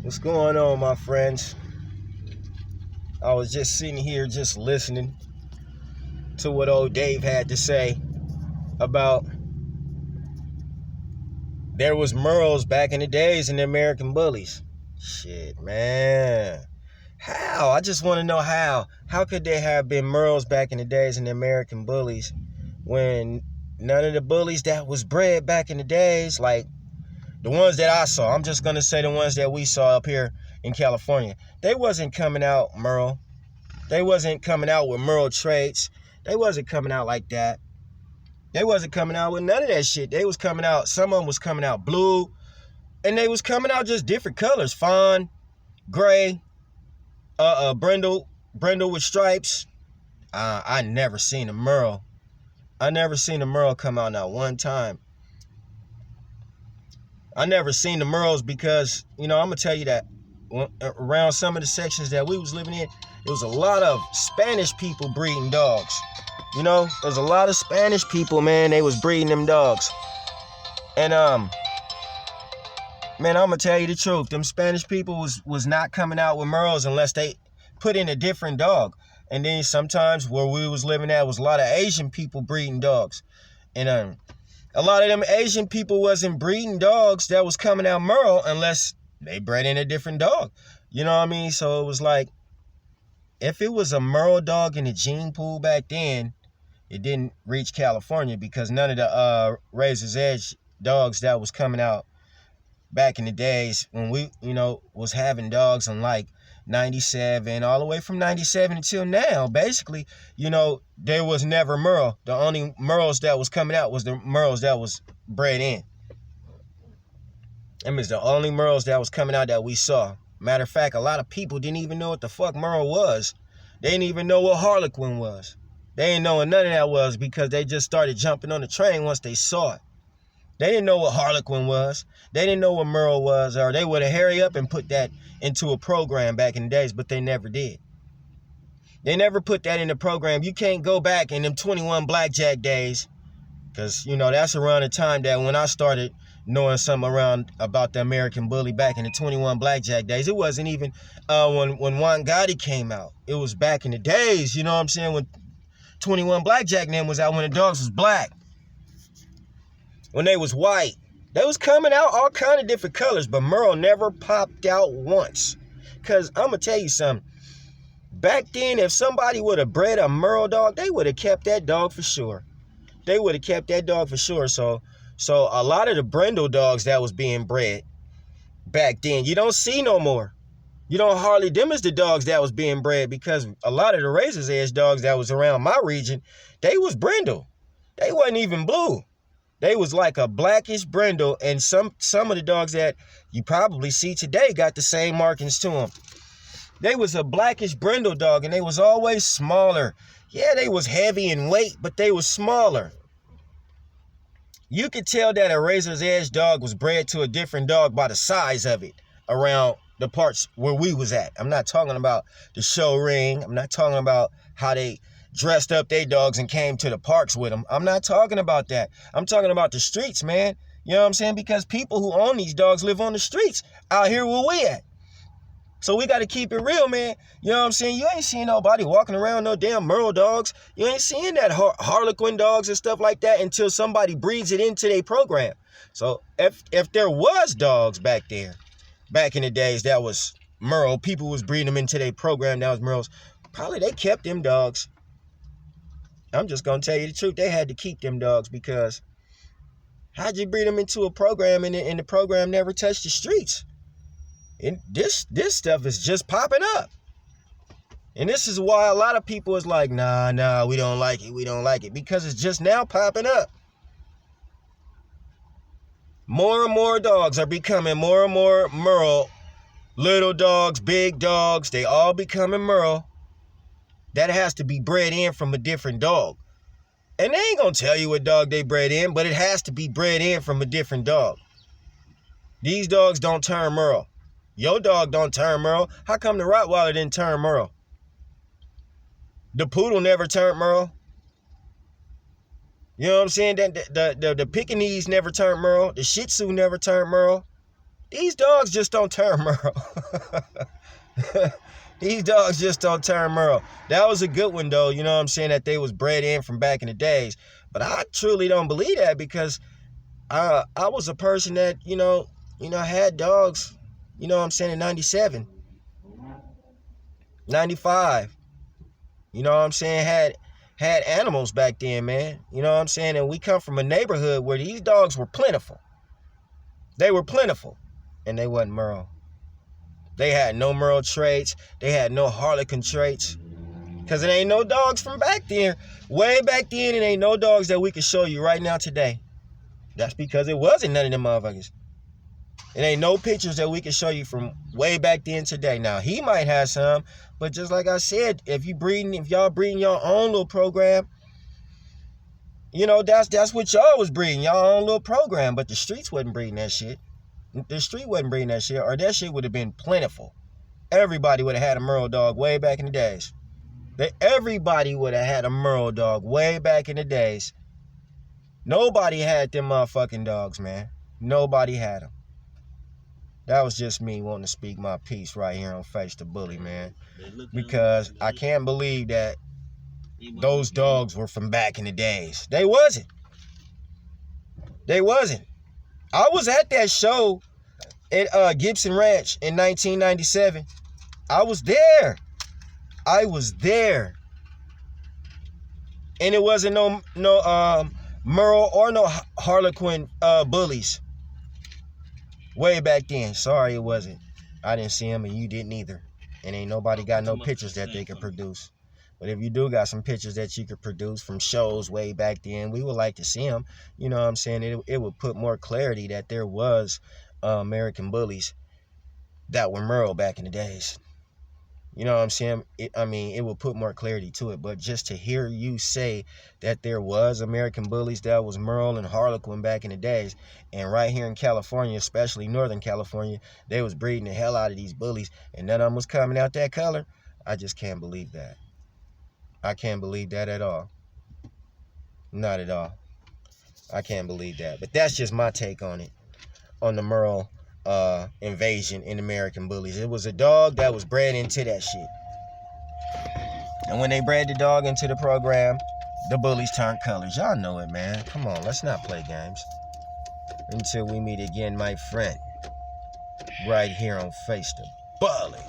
What's going on, my friends? I was just sitting here just listening to what old Dave had to say about there was Merles back in the days in the American Bullies. Shit, man. How? I just want to know how. How could there have been Merles back in the days in the American Bullies when none of the bullies that was bred back in the days, like the ones that I saw, I'm just going to say the ones that we saw up here in California, they wasn't coming out Merle. They wasn't coming out with Merle traits. They wasn't coming out like that. They wasn't coming out with none of that shit. They was coming out, some of them was coming out blue, and they was coming out just different colors. Fawn, gray, brindle with stripes. I never seen a Merle. I never seen a Merle come out not one time. I never seen the Merles because, I'm going to tell you that around some of the sections that we was living in, there was a lot of Spanish people breeding dogs. There's a lot of Spanish people, man, they was breeding them dogs. And, man, I'm going to tell you the truth. Them Spanish people was not coming out with Merles unless they put in a different dog. And then sometimes where we was living at was a lot of Asian people breeding dogs. And, a lot of them Asian people wasn't breeding dogs that was coming out Merle unless they bred in a different dog. You know what I mean? So it was like, if it was a Merle dog in the gene pool back then, it didn't reach California because none of the Razor's Edge dogs that was coming out back in the days when we, was having dogs in like 97, all the way from 97 until now, basically, there was never Merle. The only Merles that was coming out was the Merles that was bred in. That means the only Merles that was coming out that we saw. Matter of fact, a lot of people didn't even know what the fuck Merle was. They didn't even know what Harlequin was. They didn't know what none of that was because they just started jumping on the train once they saw it. They didn't know what Harlequin was. They didn't know what Merle was, or they would have hurry up and put that into a program back in the days, but they never did. They never put that in the program. You can't go back in them 21 Blackjack days, because, that's around the time that when I started knowing something around about the American Bully back in the 21 Blackjack days. It wasn't even when Juan Gotti came out. It was back in the days, you know what I'm saying, when 21 Blackjack name was out, when the dogs was black. When they was white. They was coming out all kind of different colors, but Merle never popped out once. Because I'm going to tell you something. Back then, if somebody would have bred a Merle dog, they would have kept that dog for sure. They would have kept that dog for sure. So a lot of the brindle dogs that was being bred back then, you don't see no more. You don't hardly, them is the dogs that was being bred, because a lot of the Razor's Edge dogs that was around my region, they was brindle. They wasn't even blue. They was like a blackish brindle, and some of the dogs that you probably see today got the same markings to them. They was a blackish brindle dog, and they was always smaller. Yeah, they was heavy in weight, but they was smaller. You could tell that a Razor's Edge dog was bred to a different dog by the size of it around the parts where we was at. I'm not talking about the show ring. I'm not talking about how they dressed up their dogs and came to the parks with them. I'm not talking about that. I'm talking about the streets, man. You know what I'm saying? Because people who own these dogs live on the streets out here where we at. So we got to keep it real, man. You know what I'm saying? You ain't seeing nobody walking around no damn Merle dogs. You ain't seeing that Harlequin dogs and stuff like that until somebody breeds it into their program. So if there was dogs back there, back in the days that was Merle, people was breeding them into their program, that was Merles, probably they kept them dogs. I'm just going to tell you the truth. They had to keep them dogs, because how'd you breed them into a program and the program never touched the streets? And this stuff is just popping up. And this is why a lot of people is like, nah, we don't like it, because it's just now popping up. More and more dogs are becoming more and more Merle. Little dogs, big dogs, they all becoming Merle. That has to be bred in from a different dog. And they ain't going to tell you what dog they bred in, but it has to be bred in from a different dog. These dogs don't turn Merle. Your dog don't turn Merle. How come the Rottweiler didn't turn Merle? The Poodle never turned Merle. You know what I'm saying? The Pekingese never turned Merle. The Shih Tzu never turned Merle. These dogs just don't turn Merle. These dogs just don't turn Merle. That was a good one, though. You know what I'm saying? That they was bred in from back in the days. But I truly don't believe that, because I was a person that, had dogs, you know what I'm saying, in 97, 95. You know what I'm saying? Had animals back then, man. You know what I'm saying? And we come from a neighborhood where these dogs were plentiful. They were plentiful. And they wasn't Merle. They had no Merle traits. They had no Harlequin traits. Because it ain't no dogs from back then. Way back then, it ain't no dogs that we can show you right now today. That's because it wasn't none of them motherfuckers. It ain't no pictures that we can show you from way back then today. Now, he might have some, but just like I said, if y'all breeding your own little program, that's what y'all was breeding, y'all own little program. But the streets wasn't breeding that shit. The street wasn't breeding that shit, or that shit would have been plentiful. Everybody would have had a Merle dog way back in the days. Everybody would have had a Merle dog way back in the days. Nobody had them motherfucking dogs, man. Nobody had them. That was just me wanting to speak my piece right here on Face the Bully, man. Because I can't believe that those dogs were from back in the days. They wasn't. They wasn't. I was at that show at Gibson Ranch in 1997. I was there. And it wasn't no Merle or no Harlequin bullies way back then. Sorry, it wasn't. I didn't see them and you didn't either. And ain't nobody got no pictures that they could produce. But if you do got some pictures that you could produce from shows way back then, we would like to see them. You know what I'm saying? It would put more clarity that there was American bullies that were Merle back in the days. You know what I'm saying? It would put more clarity to it. But just to hear you say that there was American bullies that was Merle and Harlequin back in the days, and right here in California, especially Northern California, they was breeding the hell out of these bullies, and none of them was coming out that color, I just can't believe that. I can't believe that at all. Not at all. I can't believe that. But that's just my take on it, on the Merle invasion in American bullies. It was a dog that was bred into that shit. And when they bred the dog into the program, the bullies turned colors. Y'all know it, man. Come on, let's not play games. Until we meet again, my friend, right here on Face the Bully.